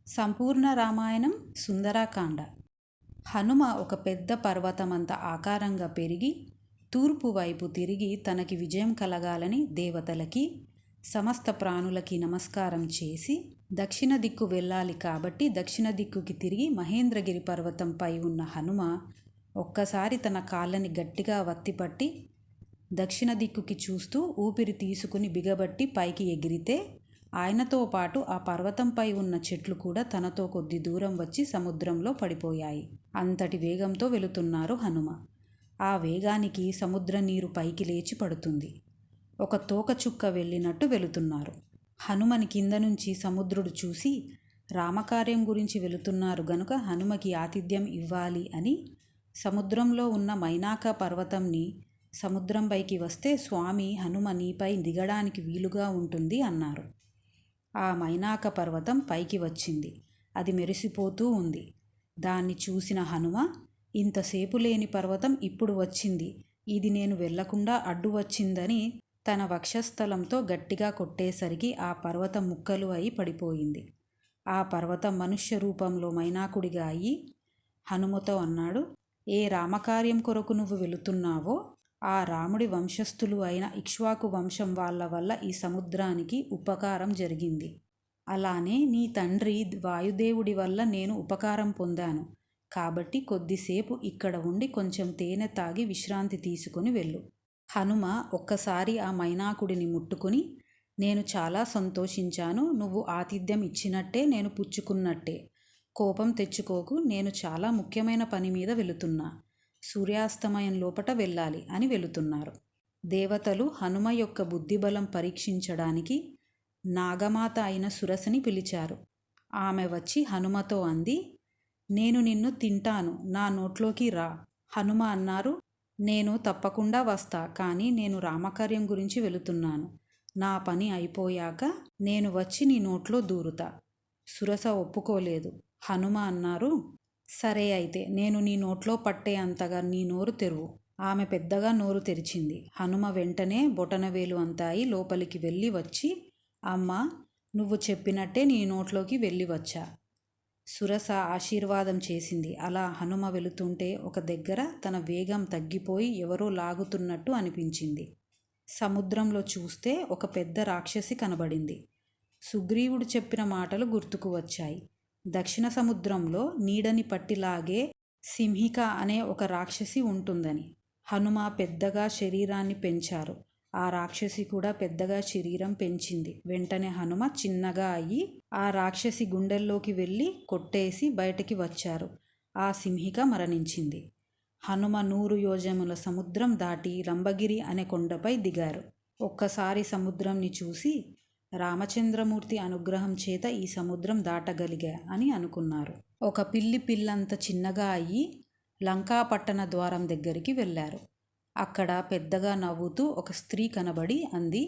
సంపూర్ణ రామాయణం సుందరాకాండ. హనుమ ఒక పెద్ద పర్వతమంత ఆకారంగా పెరిగి తూర్పు వైపు తిరిగి తనకి విజయం కలగాలని దేవతలకి సమస్త ప్రాణులకి నమస్కారం చేసి దక్షిణ దిక్కు వెళ్ళాలి కాబట్టి దక్షిణ దిక్కుకి తిరిగి మహేంద్రగిరి పర్వతంపై ఉన్న హనుమ ఒక్కసారి తన కాళ్ళని గట్టిగా వత్తిపట్టి దక్షిణ దిక్కుకి చూస్తూ ఊపిరి తీసుకుని బిగబట్టి పైకి ఎగిరితే ఆయనతో పాటు ఆ పర్వతంపై ఉన్న చెట్లు కూడా తనతో కొద్ది దూరం వచ్చి సముద్రంలో పడిపోయాయి. అంతటి వేగంతో వెళుతున్నారు హనుమ. ఆ వేగానికి సముద్ర నీరు పైకి లేచి పడుతుంది. ఒక తోకచుక్క వెళ్ళినట్టు వెళుతున్నారు. హనుమని కింద నుంచి సముద్రుడు చూసి రామకార్యం గురించి వెళుతున్నారు గనుక హనుమకి ఆతిథ్యం ఇవ్వాలి అని సముద్రంలో ఉన్న మైనాక పర్వతంని సముద్రం పైకి వస్తే స్వామి హనుమ నీపై దిగడానికి వీలుగా ఉంటుంది అన్నారు. ఆ మైనాక పర్వతం పైకి వచ్చింది. అది మెరిసిపోతూ ఉంది. దాన్ని చూసిన హనుమ, ఇంతసేపు లేని పర్వతం ఇప్పుడు వచ్చింది, ఇది నేను వెళ్లకుండా అడ్డు వచ్చిందని తన వక్షస్థలంతో గట్టిగా కొట్టేసరికి ఆ పర్వతం ముక్కలు అయి పడిపోయింది. ఆ పర్వతం మనుష్య రూపంలో మైనాకుడిగా అయి హనుమతో అన్నాడు, ఏ రామకార్యం కొరకు నువ్వు వెళుతున్నావో ఆ రాముడి వంశస్థులు అయిన ఇక్ష్వాకు వంశం వాళ్ళ వల్ల ఈ సముద్రానికి ఉపకారం జరిగింది. అలానే నీ తండ్రి వాయుదేవుడి వల్ల నేను ఉపకారం పొందాను. కాబట్టి కొద్దిసేపు ఇక్కడ ఉండి కొంచెం తేనె తాగి విశ్రాంతి తీసుకుని వెళ్ళు. హనుమ ఒక్కసారి ఆ మైనాకుడిని ముట్టుకుని, నేను చాలా సంతోషించాను, నువ్వు ఆతిథ్యం ఇచ్చినట్టే నేను పుచ్చుకున్నట్టే, కోపం తెచ్చుకోకు, నేను చాలా ముఖ్యమైన పని మీద వెళుతున్నా, సూర్యాస్తమయం లోపట వెళ్ళాలి అని వెళుతున్నారు. దేవతలు హనుమ యొక్క బుద్ధిబలం పరీక్షించడానికి నాగమాత అయిన సురసని పిలిచారు. ఆమె వచ్చి హనుమతో అంది, నేను నిన్ను తింటాను, నా నోట్లోకి రా. హనుమ అన్నారు, నేను తప్పకుండా వస్తా, కానీ నేను రామకార్యం గురించి వెళుతున్నాను. నా పని అయిపోయాక నేను వచ్చి నీ నోట్లో దూరుతా. సురస ఒప్పుకోలేదు. హనుమ అన్నారు, సరే అయితే నేను నీ నోట్లో పట్టే అంతగా నీ నోరు తెరువు. ఆమె పెద్దగా నోరు తెరిచింది. హనుమ వెంటనే బొటనవేలు అంతాయి లోపలికి వెళ్ళి వచ్చి, అమ్మా, నువ్వు చెప్పినట్టే నీ నోట్లోకి వెళ్ళి వచ్చా. సురస ఆశీర్వాదం చేసింది. అలా హనుమ వెళుతుంటే ఒక దగ్గర తన వేగం తగ్గిపోయి ఎవరో లాగుతున్నట్టు అనిపించింది. సముద్రంలో చూస్తే ఒక పెద్ద రాక్షసి కనబడింది. సుగ్రీవుడు చెప్పిన మాటలు గుర్తుకు వచ్చాయి. దక్షిణ సముద్రంలో నీడని పట్టిలాగే సింహిక అనే ఒక రాక్షసి ఉంటుందని. హనుమ పెద్దగా శరీరాన్ని పెంచారు. ఆ రాక్షసి కూడా పెద్దగా శరీరం పెంచింది. వెంటనే హనుమ చిన్నగా అయ్యి ఆ రాక్షసి గుండెల్లోకి వెళ్ళి కొట్టేసి బయటికి వచ్చారు. ఆ సింహిక మరణించింది. హనుమ 100 యోజముల సముద్రం దాటి లంబగిరి అనే కొండపై దిగారు. ఒక్కసారి సముద్రంని చూసి రామచంద్రమూర్తి అనుగ్రహం చేత ఈ సముద్రం దాటగలిగా అని అనుకున్నారు. ఒక పిల్లంత చిన్నగా అయ్యి లంకాపట్టణ ద్వారం దగ్గరికి వెళ్ళారు. అక్కడ పెద్దగా నవ్వుతూ ఒక స్త్రీ కనబడి అంది,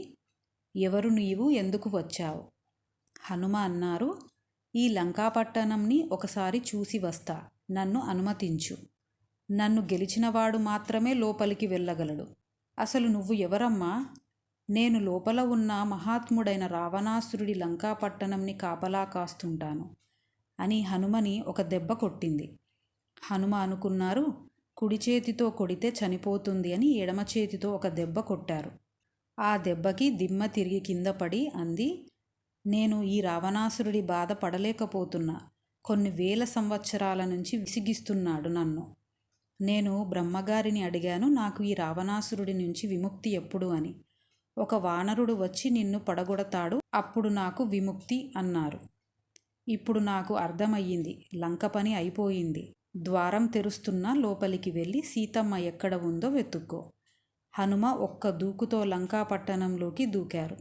ఎవరు నీవు, ఎందుకు వచ్చావు? హనుమ అన్నారు, ఈ లంకాపట్టణంని ఒకసారి చూసి వస్తా, నన్ను అనుమతించు. నన్ను గెలిచినవాడు మాత్రమే లోపలికి వెళ్ళగలడు. అసలు నువ్వు ఎవరమ్మా? నేను లోపల ఉన్న మహాత్ముడైన రావణాసురుడి లంకాపట్టణంని కాపలా కాస్తుంటాను అని హనుమని ఒక దెబ్బ కొట్టింది. హనుమ అనుకున్నారు, కుడి చేతితో కొడితే చనిపోతుంది అని ఎడమ చేతితో ఒక దెబ్బ కొట్టారు. ఆ దెబ్బకి దిమ్మ తిరిగి కింద పడి అంది, నేను ఈ రావణాసురుడి బాధ పడలేకపోతున్నా. కొన్ని వేల సంవత్సరాల నుంచి విసిగిస్తున్నాడు నన్ను. నేను బ్రహ్మగారిని అడిగాను, నాకు ఈ రావణాసురుడి నుంచి విముక్తి ఎప్పుడు అని. ఒక వానరుడు వచ్చి నిన్ను పడగొడతాడు, అప్పుడు నాకు విముక్తి అన్నారు. ఇప్పుడు నాకు అర్థమయ్యింది, లంక పని అయిపోయింది. ద్వారం తెరుస్తున్నా, లోపలికి వెళ్ళి సీతమ్మ ఎక్కడ ఉందో వెతుక్కో. హనుమ ఒక్క దూకుతో లంకాపట్టణంలోకి దూకారు.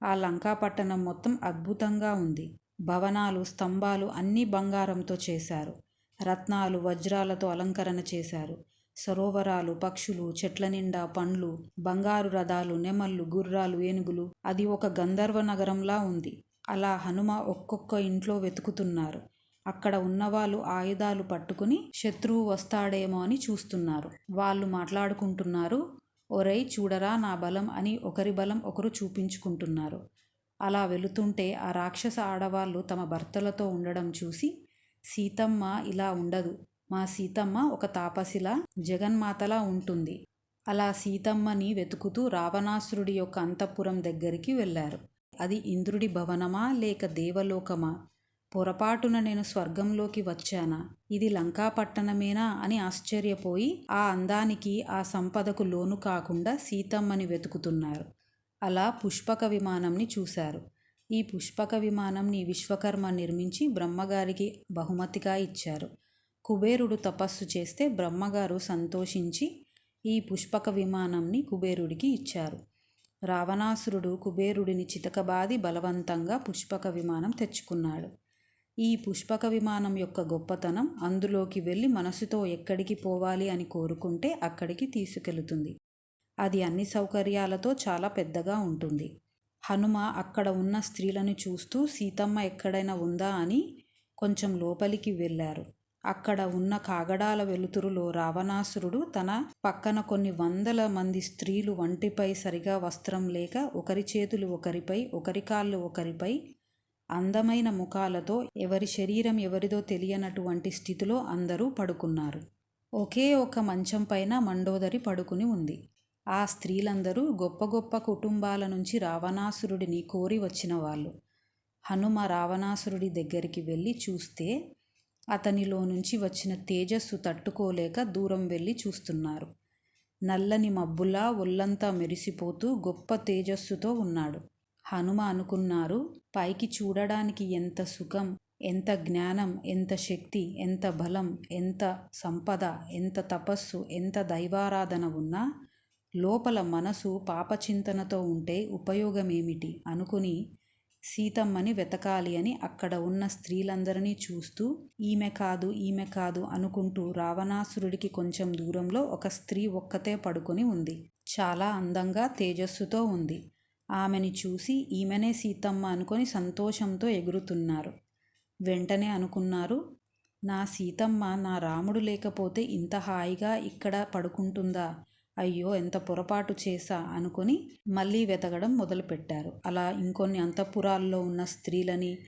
ఆ లంకాపట్టణం మొత్తం అద్భుతంగా ఉంది. భవనాలు, స్తంభాలు అన్నీ బంగారంతో చేశారు. రత్నాలు, వజ్రాలతో అలంకరణ చేశారు. సరోవరాలు, పక్షులు, చెట్ల నిండా పండ్లు, బంగారు రథాలు, నెమళ్ళు, గుర్రాలు, ఏనుగులు, అది ఒక గంధర్వ నగరంలా ఉంది. అలా హనుమ ఒక్కొక్క ఇంట్లో వెతుకుతున్నారు. అక్కడ ఉన్నవాళ్ళు ఆయుధాలు పట్టుకుని శత్రువు వస్తాడేమో అని చూస్తున్నారు. వాళ్ళు మాట్లాడుకుంటున్నారు, ఒరేయ్ చూడరా నా బలం అని ఒకరి బలం ఒకరు చూపించుకుంటున్నారు. అలా వెళుతుంటే ఆ రాక్షస ఆడవాళ్ళు తమ భర్తలతో ఉండడం చూసి, సీతమ్మ ఇలా ఉండదు, మా సీతమ్మ ఒక తాపసిలా జగన్మాతలా ఉంటుంది. అలా సీతమ్మని వెతుకుతూ రావణాసురుడి యొక్క అంతఃపురం దగ్గరికి వెళ్ళారు. అది ఇంద్రుడి భవనమా లేక దేవలోకమా? పొరపాటున నేను స్వర్గంలోకి వచ్చానా? ఇది లంకాపట్టణమేనా అని ఆశ్చర్యపోయి ఆ అందానికి ఆ సంపదకు లోను కాకుండా సీతమ్మని వెతుకుతున్నారు. అలా పుష్పక విమానంని చూశారు. ఈ పుష్పక విమానంని విశ్వకర్మ నిర్మించి బ్రహ్మగారికి బహుమతిగా ఇచ్చారు. కుబేరుడు తపస్సు చేస్తే బ్రహ్మగారు సంతోషించి ఈ పుష్పక విమానంని కుబేరుడికి ఇచ్చారు. రావణాసురుడు కుబేరుడిని చితకబాది బలవంతంగా పుష్పక విమానం తెచ్చుకున్నాడు. ఈ పుష్పక విమానం యొక్క గొప్పతనం అందులోకి వెళ్ళి మనసుతో ఎక్కడికి పోవాలి అని కోరుకుంటే అక్కడికి తీసుకెళుతుంది. అది అన్ని సౌకర్యాలతో చాలా పెద్దగా ఉంటుంది. హనుమ అక్కడ ఉన్న స్త్రీలను చూస్తూ సీతమ్మ ఎక్కడైనా ఉందా అని కొంచెం లోపలికి వెళ్ళారు. అక్కడ ఉన్న కాగడాల వెలుతురులో రావణాసురుడు తన పక్కన కొన్ని వందల మంది స్త్రీలు వంటిపై సరిగా వస్త్రం లేక ఒకరి చేతులు ఒకరిపై, ఒకరి కాళ్ళు ఒకరిపై, అందమైన ముఖాలతో ఎవరి శరీరం ఎవరిదో తెలియనటువంటి స్థితిలో అందరూ పడుకున్నారు. ఒకే ఒక మంచం పైన మండోదరి పడుకుని ఉంది. ఆ స్త్రీలందరూ గొప్ప గొప్ప కుటుంబాల నుంచి రావణాసురుడిని కోరి వచ్చిన వాళ్ళు. హనుమ రావణాసురుడి దగ్గరికి వెళ్ళి చూస్తే అతనిలో నుంచి వచ్చిన తేజస్సు తట్టుకోలేక దూరం వెళ్ళి చూస్తున్నారు. నల్లని మబ్బులా ఒళ్ళంతా మెరిసిపోతూ గొప్ప తేజస్సుతో ఉన్నాడు. హనుమ అనుకున్నారు, పైకి చూడడానికి ఎంత సుఖం, ఎంత జ్ఞానం, ఎంత శక్తి, ఎంత బలం, ఎంత సంపద, ఎంత తపస్సు, ఎంత దైవారాధన ఉన్నా లోపల మనసు పాపచింతనతో ఉంటే ఉపయోగమేమిటి అనుకుని సీతమ్మని వెతకాలి అని అక్కడ ఉన్న స్త్రీలందరినీ చూస్తూ ఈమె కాదు అనుకుంటూ రావణాసురుడికి కొంచెం దూరంలో ఒక స్త్రీ ఒక్కతే పడుకొని ఉంది. చాలా అందంగా తేజస్సుతో ఉంది. ఆమెని చూసి ఈమెనే సీతమ్మ అనుకొని సంతోషంతో ఎగురుతున్నారు. వెంటనే అనుకున్నారు, నా సీతమ్మ నా రాముడు లేకపోతే ఇంత హాయిగా ఇక్కడ పడుకుంటుందా? అయ్యో ఎంత పొరపాటు చేశా అనుకుని మళ్ళీ వెతకడం మొదలుపెట్టారు. అలా ఇంకొన్ని అంతఃపురాల్లో ఉన్న స్త్రీలని,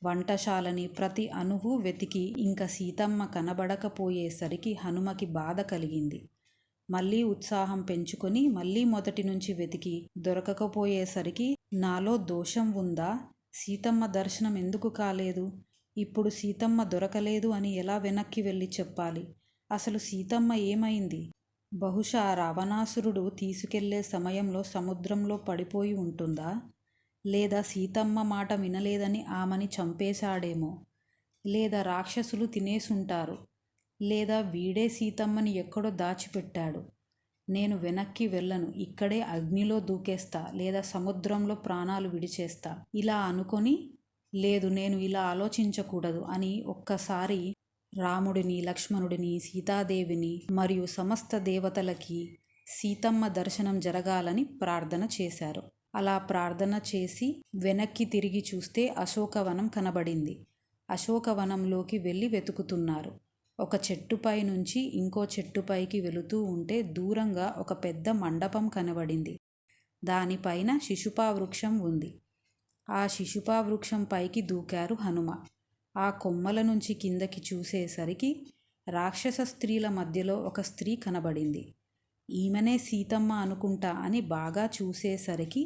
వంటశాలని ప్రతి అణువు వెతికి ఇంక సీతమ్మ కనబడకపోయేసరికి హనుమకి బాధ కలిగింది. మళ్ళీ ఉత్సాహం పెంచుకొని మళ్ళీ మొదటి నుంచి వెతికి దొరకకపోయేసరికి నాలో దోషం ఉందా? సీతమ్మ దర్శనం ఎందుకు కాలేదు? ఇప్పుడు సీతమ్మ దొరకలేదు అని ఎలా వెనక్కి వెళ్ళి చెప్పాలి? అసలు సీతమ్మ ఏమైంది? బహుశా రావణాసురుడు తీసుకెళ్లే సమయంలో సముద్రంలో పడిపోయి ఉంటుందా? లేదా సీతమ్మ మాట వినలేదని ఆమెని చంపేశాడేమో, లేదా రాక్షసులు తినేసుంటారు, లేదా వీడే సీతమ్మని ఎక్కడో దాచిపెట్టాడు. నేను వెనక్కి వెళ్ళను, ఇక్కడే అగ్నిలో దూకేస్తా, లేదా సముద్రంలో ప్రాణాలు విడిచేస్తా. ఇలా అనుకొని లేదు నేను ఇలా ఆలోచించకూడదు అని ఒక్కసారి రాముడిని, లక్ష్మణుడిని, సీతాదేవిని మరియు సమస్త దేవతలకి సీతమ్మ దర్శనం జరగాలని ప్రార్థన చేశారు. అలా ప్రార్థన చేసి వెనక్కి తిరిగి చూస్తే అశోకవనం కనబడింది. అశోకవనంలోకి వెళ్ళి వెతుకుతున్నారు. ఒక చెట్టుపై నుంచి ఇంకో చెట్టుపైకి వెళుతూ ఉంటే దూరంగా ఒక పెద్ద మండపం కనబడింది. దానిపైన శిశుపా వృక్షం ఉంది. ఆ శిశుపా వృక్షం పైకి దూకారు హనుమ. ఆ కొమ్మల నుంచి కిందకి చూసేసరికి రాక్షస స్త్రీల మధ్యలో ఒక స్త్రీ కనబడింది. ఈమెనే సీతమ్మ అనుకుంటా అని బాగా చూసేసరికి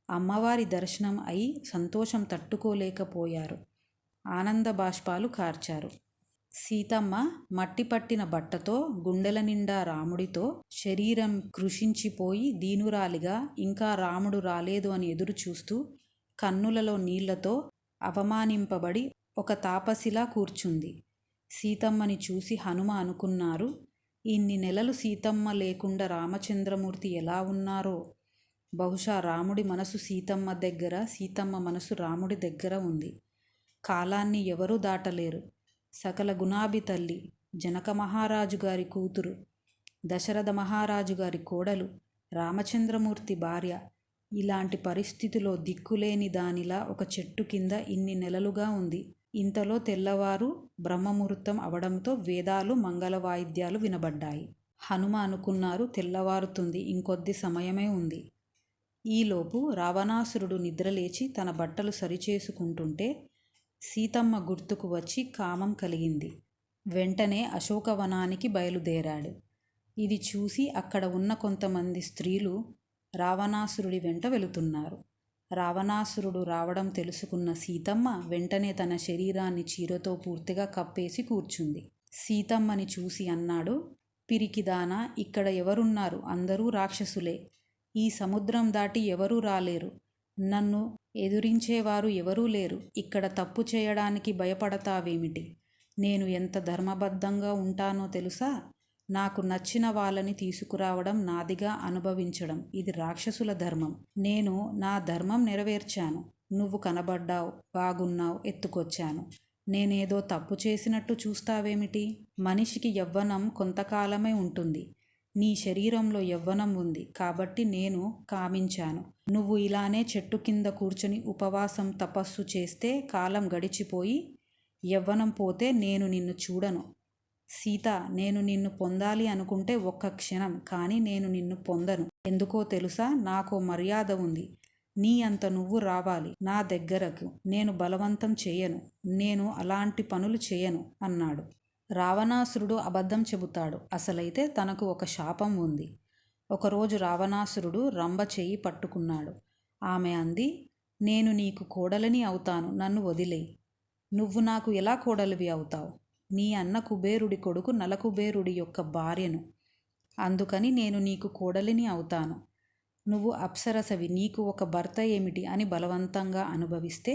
అమ్మవారి దర్శనం అయి సంతోషం తట్టుకోలేకపోయారు. ఆనంద బాష్పాలు కార్చారు. సీతమ్మ మట్టి పట్టిన బట్టతో, గుండెల నిండా రాముడితో, శరీరం కృషించిపోయి దీనురాలిగా ఇంకా రాముడు రాలేదు అని ఎదురు చూస్తూ కన్నులలో నీళ్లతో అవమానింపబడి ఒక తాపసిలా కూర్చుంది. సీతమ్మని చూసి హనుమ అనుకున్నారు, ఇన్ని నెలలు సీతమ్మ లేకుండా రామచంద్రమూర్తి ఎలా ఉన్నారో. బహుశా రాముడి మనసు సీతమ్మ దగ్గర, సీతమ్మ మనసు రాముడి దగ్గర ఉంది. కాలాన్ని ఎవరూ దాటలేరు. సకల గుణాభి తల్లి, జనక మహారాజు గారి కూతురు, దశరథ మహారాజు గారి కోడలు, రామచంద్రమూర్తి భార్య. ఇలాంటి పరిస్థితిలో దిక్కులేని దానిలా ఒక చెట్టు కింద ఇన్ని నెలలుగా ఉంది. ఇంతలో తెల్లవారు బ్రహ్మముహూర్తం అవడంతో వేదాలు, మంగళ వాయిద్యాలు వినబడ్డాయి. హనుమ అనుకున్నారు, తెల్లవారుతుంది, ఇంకొద్ది సమయమే ఉంది. ఈలోపు రావణాసురుడు నిద్రలేచి తన బట్టలు సరిచేసుకుంటుంటే సీతమ్మ గుర్తుకు వచ్చి కామం కలిగింది. వెంటనే అశోకవనానికి బయలుదేరాడు. ఇది చూసి అక్కడ ఉన్న కొంతమంది స్త్రీలు రావణాసురుడి వెంట వెళుతున్నారు. రావణాసురుడు రావడం తెలుసుకున్న సీతమ్మ వెంటనే తన శరీరాన్ని చీరతో పూర్తిగా కప్పేసి కూర్చుంది. సీతమ్మని చూసి అన్నాడు, పిరికిదానా, ఇక్కడ ఎవరున్నారు? అందరూ రాక్షసులే. ఈ సముద్రం దాటి ఎవరూ రాలేరు. నన్ను ఎదురించేవారు ఎవరూ లేరు. ఇక్కడ తప్పు చేయడానికి భయపడతావేమిటి? నేను ఎంత ధర్మబద్ధంగా ఉంటానో తెలుసా? నాకు నచ్చిన వాళ్ళని తీసుకురావడం, నాదిగా అనుభవించడం ఇది రాక్షసుల ధర్మం. నేను నా ధర్మం నెరవేర్చాను. నువ్వు కనబడ్డావు, బాగున్నావు, ఎత్తుకొచ్చాను. నేనేదో తప్పు చేసినట్టు చూస్తావేమిటి? మనిషికి యవ్వనం కొంతకాలమే ఉంటుంది. నీ శరీరంలో యవ్వనం ఉంది కాబట్టి నేను కామించాను. నువ్వు ఇలానే చెట్టు కింద కూర్చొని ఉపవాసం తపస్సు చేస్తే కాలం గడిచిపోయి యవ్వనం పోతే నేను నిన్ను చూడను. సీత, నేను నిన్ను పొందాలి అనుకుంటే ఒక్క క్షణం, కానీ నేను నిన్ను పొందను. ఎందుకో తెలుసా? నాకో మర్యాద ఉంది. నీ అంత నువ్వు రావాలి నా దగ్గరకు. నేను బలవంతం చేయను. నేను అలాంటి పనులు చేయను అన్నాడు. రావణాసురుడు అబద్ధం చెబుతాడు. అసలైతే తనకు ఒక శాపం ఉంది. ఒకరోజు రావణాసురుడు రంభ చెయ్యి పట్టుకున్నాడు. ఆమె అంది, నేను నీకు కోడలని అవుతాను, నన్ను వదిలేయి. నువ్వు నాకు ఎలా కోడలివి అవుతావు? నీ అన్న కుబేరుడి కొడుకు నలకుబేరుడి యొక్క భార్యను. అందుకని నేను నీకు కోడలిని అవుతాను. నువ్వు అప్సరసవి, నీకు ఒక భర్త ఏమిటి అని బలవంతంగా అనుభవిస్తే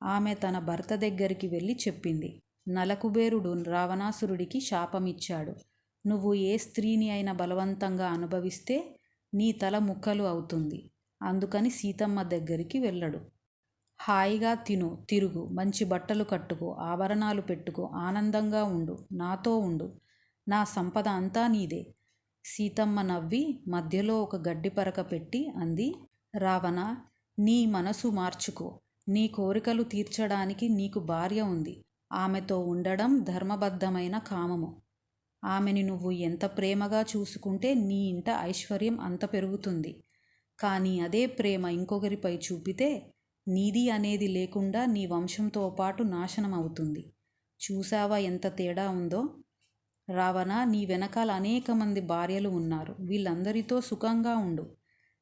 ఆమె తన భర్త దగ్గరికి వెళ్ళి చెప్పింది. నలకుబేరుడు రావణాసురుడికి శాపమిచ్చాడు. నువ్వు ఏ స్త్రీని అయినా బలవంతంగా అనుభవిస్తే నీ తల ముక్కలు అవుతుంది. అందుకని సీతమ్మ దగ్గరికి వెళ్ళడు. హాయిగా తిను, తిరుగు, మంచి బట్టలు కట్టుకో, ఆభరణాలు పెట్టుకో, ఆనందంగా ఉండు, నాతో ఉండు. నా సంపద అంతా నీదే. సీతమ్మ నవ్వి మధ్యలో ఒక గడ్డి పరక పెట్టి అంది, రావణ, నీ మనసు మార్చుకో. నీ కోరికలు తీర్చడానికి నీకు భార్య ఉంది. ఆమెతో ఉండడం ధర్మబద్ధమైన కామము. ఆమెని నువ్వు ఎంత ప్రేమగా చూసుకుంటే నీ ఇంట ఐశ్వర్యం అంత పెరుగుతుంది. కానీ అదే ప్రేమ ఇంకొకరిపై చూపితే నీది అనేది లేకుండా నీ వంశంతో పాటు నాశనం అవుతుంది. చూసావా ఎంత తేడా ఉందో? రావణ, నీ వెనకాల అనేక మంది భార్యలు ఉన్నారు. వీళ్ళందరితో సుఖంగా ఉండు.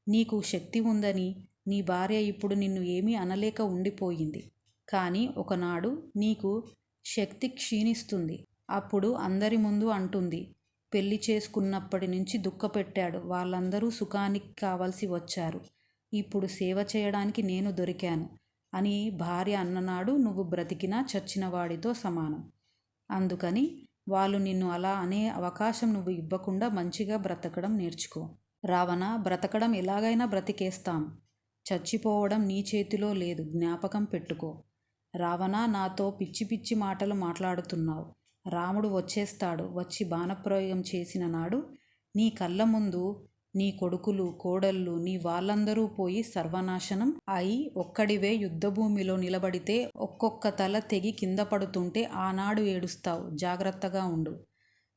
నీకు శక్తి ఉందని నీ భార్య ఇప్పుడు నిన్ను ఏమీ అనలేక ఉండిపోయింది. కానీ ఒకనాడు నీకు శక్తి క్షీణిస్తుంది. అప్పుడు అందరి ముందు అంటుంది, పెళ్లి చేసుకున్నప్పటి నుంచి దుఃఖపెట్టాడు. వాళ్ళందరూ సుఖానికి కావలసి వచ్చారు. ఇప్పుడు సేవ చేయడానికి నేను దొరికాను అని భార్య అన్ననాడు నువ్వు బ్రతికినా చచ్చిన వాడితో సమానం. అందుకని వాళ్ళు నిన్ను అలా అనే అవకాశం నువ్వు ఇవ్వకుండా మంచిగా బ్రతకడం నేర్చుకో. రావణ, బ్రతకడం ఎలాగైనా బ్రతికేస్తాం. చచ్చిపోవడం నీ చేతిలో లేదు, జ్ఞాపకం పెట్టుకో. రావణ, నాతో పిచ్చి పిచ్చి మాటలు మాట్లాడుతున్నావు. రాముడు వచ్చేస్తాడు. వచ్చి బాణప్రయోగం చేసిన నాడు నీ కళ్ళ ముందు నీ కొడుకులు, కోడళ్ళు, నీ వాళ్ళందరూ పోయి సర్వనాశనం అయి ఒక్కడివే యుద్ధభూమిలో నిలబడితే ఒక్కొక్క తల తెగి కింద పడుతుంటే ఆనాడు ఏడుస్తావు. జాగ్రత్తగా ఉండు.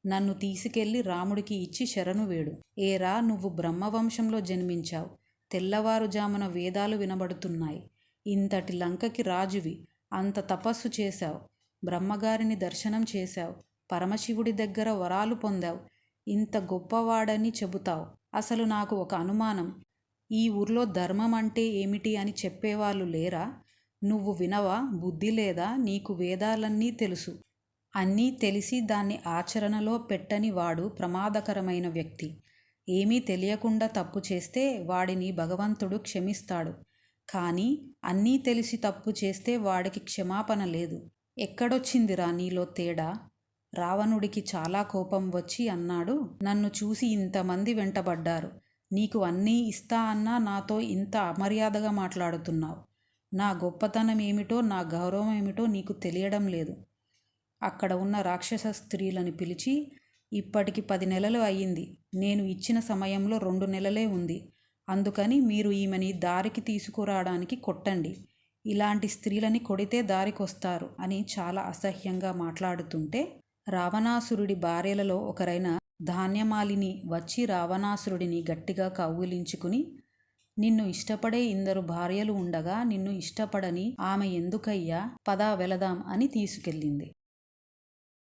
నన్ను తీసుకెళ్ళి రాముడికి ఇచ్చి శరణు వేడు. ఏరా, నువ్వు బ్రహ్మవంశంలో జన్మించావు. తెల్లవారుజామున వేదాలు వినబడుతున్నాయి. ఇంతటి లంకకి రాజువి. అంత తపస్సు చేశావు. బ్రహ్మగారిని దర్శనం చేశావు. పరమశివుడి దగ్గర వరాలు పొందావు. ఇంత గొప్పవాడని చెబుతావు. అసలు నాకు ఒక అనుమానం. ఈ ఊర్లో ధర్మం అంటే ఏమిటి అని చెప్పేవాళ్ళు లేరా? నువ్వు వినవా? బుద్ధి లేదా? నీకు వేదాలన్నీ తెలుసు. అన్నీ తెలిసి దాన్ని ఆచరణలో పెట్టని వాడు ప్రమాదకరమైన వ్యక్తి. ఏమీ తెలియకుండా తప్పు చేస్తే వాడిని భగవంతుడు క్షమిస్తాడు. కానీ అన్నీ తెలిసి తప్పు చేస్తే వాడికి క్షమాపణ లేదు. ఎక్కడొచ్చిందిరా నీలో తేడా? రావణుడికి చాలా కోపం వచ్చి అన్నాడు, నన్ను చూసి ఇంతమంది వెంటబడ్డారు. నీకు అన్నీ ఇస్తా అన్నా నాతో ఇంత అమర్యాదగా మాట్లాడుతున్నావు. నా గొప్పతనం ఏమిటో, నా గౌరవం ఏమిటో నీకు తెలియడం లేదు. అక్కడ ఉన్న రాక్షస స్త్రీలను పిలిచి, ఇప్పటికి 10 నెలలు అయ్యింది. నేను ఇచ్చిన సమయంలో 2 నెలలే ఉంది. అందుకని మీరు ఈమెని దారికి తీసుకురావడానికి కొట్టండి. ఇలాంటి స్త్రీలని కొడితే దారికొస్తారు అని చాలా అసహ్యంగా మాట్లాడుతుంటే రావణాసురుడి భార్యలలో ఒకరైన ధాన్యమాలిని వచ్చి రావణాసురుడిని గట్టిగా కౌగిలించుకుని, నిన్ను ఇష్టపడే ఇందరు భార్యలు ఉండగా నిన్ను ఇష్టపడని ఆమె ఎందుకయ్యా, పదా వెళదాం అని తీసుకెళ్ళింది.